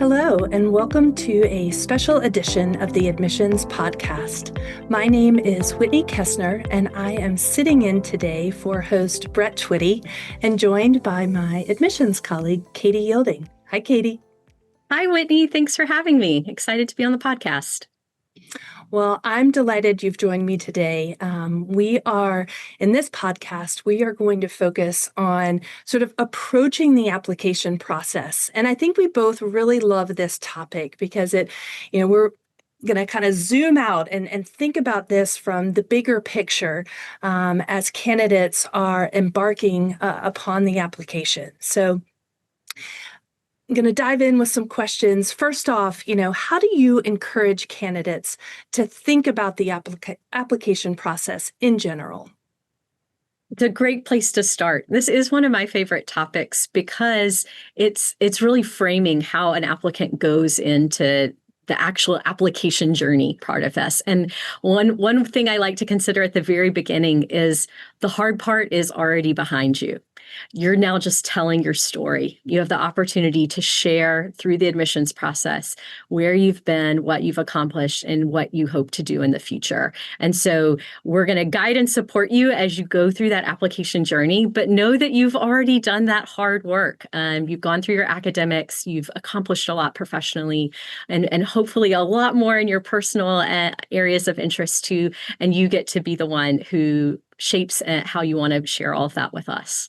Hello, and welcome to a special edition of the Admissions Podcast. My name is Whitney Kessner, and I am sitting in today for host Brett Twitty and joined by my admissions colleague, Katie Yielding. Hi, Katie. Hi, Whitney. Thanks for having me. Excited to be on the podcast. Well, I'm delighted you've joined me today. In this podcast, we are going to focus on sort of approaching the application process. And I think we both really love this topic because we're going to kind of zoom out and think about this from the bigger picture as candidates are embarking upon the application. So I'm going to dive in with some questions. First off, how do you encourage candidates to think about the application process in general? It's a great place to start. This is one of my favorite topics because it's really framing how an applicant goes into the actual application journey part of this. And one thing I like to consider at the very beginning is the hard part is already behind you. You're now just telling your story. You have the opportunity to share through the admissions process where you've been, what you've accomplished, and what you hope to do in the future. And so we're going to guide and support you as you go through that application journey, but know that you've already done that hard work. You've gone through your academics, you've accomplished a lot professionally, and hopefully a lot more in your personal areas of interest too. And you get to be the one who shapes how you want to share all of that with us.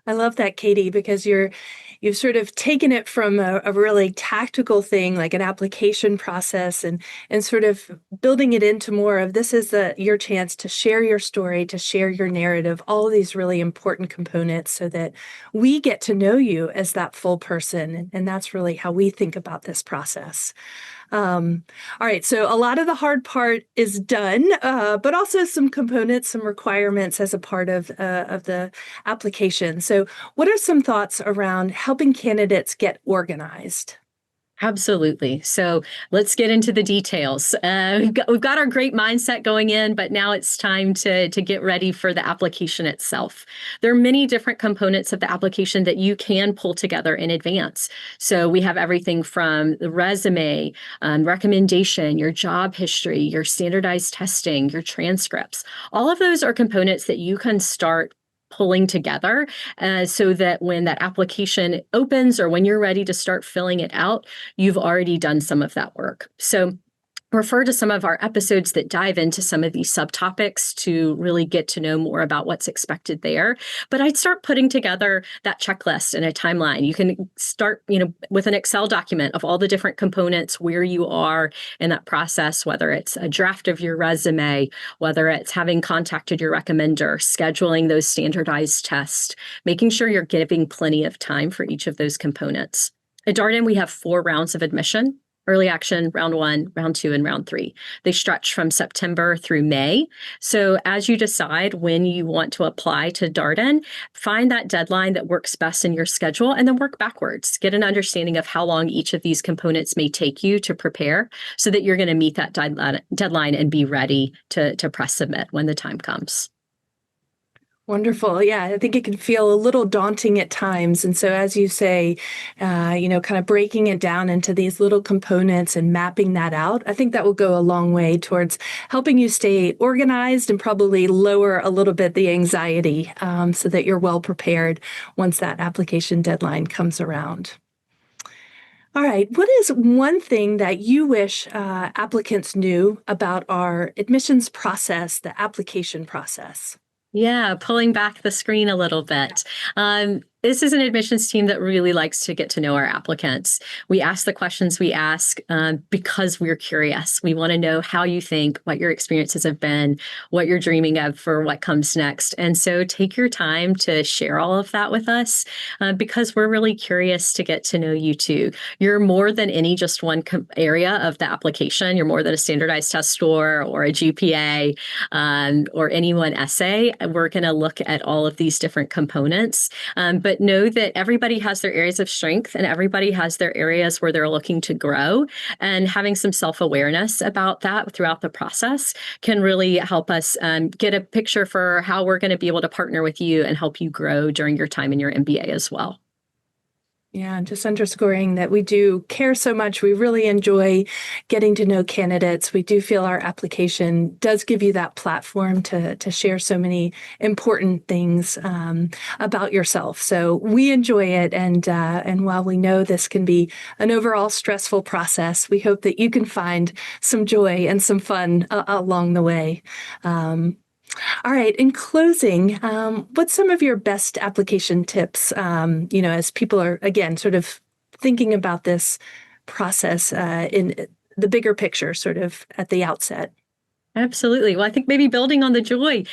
I love that, Katie, because you've sort of taken it from a really tactical thing like an application process and sort of building it into more of this is your chance to share your story, to share your narrative, all of these really important components so that we get to know you as that full person. And that's really how we think about this process. All right, so a lot of the hard part is done, but also some components, some requirements as a part of the application. So what are some thoughts around helping candidates get organized? Absolutely. So let's get into the details. We've got our great mindset going in, but now it's time to get ready for the application itself. There are many different components of the application that you can pull together in advance. So we have everything from the resume, recommendation, your job history, your standardized testing, your transcripts. All of those are components that you can start pulling together so that when that application opens or when you're ready to start filling it out, you've already done some of that work. So refer to some of our episodes that dive into some of these subtopics to really get to know more about what's expected there. But I'd start putting together that checklist and a timeline. You can start, with an Excel document of all the different components, where you are in that process, whether it's a draft of your resume, whether it's having contacted your recommender, scheduling those standardized tests, making sure you're giving plenty of time for each of those components. At Darden, we have 4 rounds of admission. Early action, round 1, round 2, and round 3. They stretch from September through May. So as you decide when you want to apply to Darden, find that deadline that works best in your schedule and then work backwards. Get an understanding of how long each of these components may take you to prepare so that you're going to meet that deadline and be ready to press submit when the time comes. Wonderful. Yeah, I think it can feel a little daunting at times. And so, as you say, kind of breaking it down into these little components and mapping that out, I think that will go a long way towards helping you stay organized and probably lower a little bit the anxiety so that you're well prepared once that application deadline comes around. All right. What is one thing that you wish applicants knew about our admissions process, the application process? Yeah, pulling back the screen a little bit. This is an admissions team that really likes to get to know our applicants. We ask the questions we ask because we're curious. We want to know how you think, what your experiences have been, what you're dreaming of for what comes next. And so take your time to share all of that with us because we're really curious to get to know you too. You're more than any just one area of the application. You're more than a standardized test score or a GPA or any one essay. We're going to look at all of these different components. But know that everybody has their areas of strength and everybody has their areas where they're looking to grow. And having some self-awareness about that throughout the process can really help us get a picture for how we're going to be able to partner with you and help you grow during your time in your MBA as well. Yeah, just underscoring that we do care so much. We really enjoy getting to know candidates. We do feel our application does give you that platform to share so many important things about yourself. So we enjoy it, and while we know this can be an overall stressful process, we hope that you can find some joy and some fun along the way. Um, all right. In closing, what's some of your best application tips? As people are again sort of thinking about this process in the bigger picture, sort of at the outset. Absolutely. Well, I think maybe building on the joy,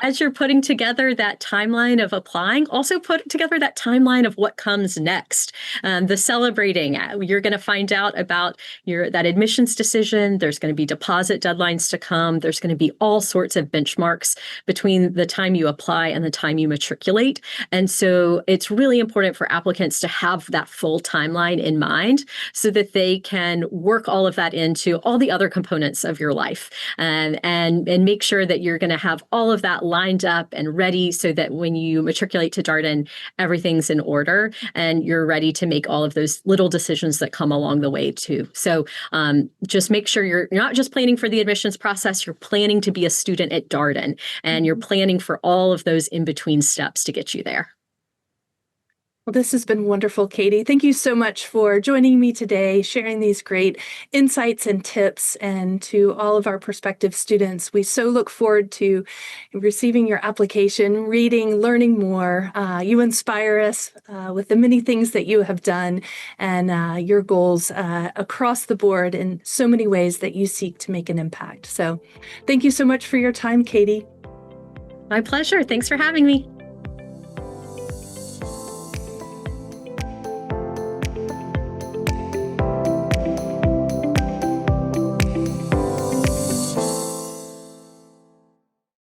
as you're putting together that timeline of applying, also put together that timeline of what comes next. The celebrating, you're going to find out about that admissions decision. There's going to be deposit deadlines to come. There's going to be all sorts of benchmarks between the time you apply and the time you matriculate. And so it's really important for applicants to have that full timeline in mind so that they can work all of that into all the other components of your life. And make sure that you're going to have all of that lined up and ready so that when you matriculate to Darden, everything's in order and you're ready to make all of those little decisions that come along the way too. So just make sure you're not just planning for the admissions process, you're planning to be a student at Darden, and you're planning for all of those in-between steps to get you there. Well, this has been wonderful, Katie. Thank you so much for joining me today, sharing these great insights and tips. And to all of our prospective students, we so look forward to receiving your application, reading, learning more. You inspire us with the many things that you have done and your goals across the board in so many ways that you seek to make an impact. So thank you so much for your time, Katie. My pleasure. Thanks for having me.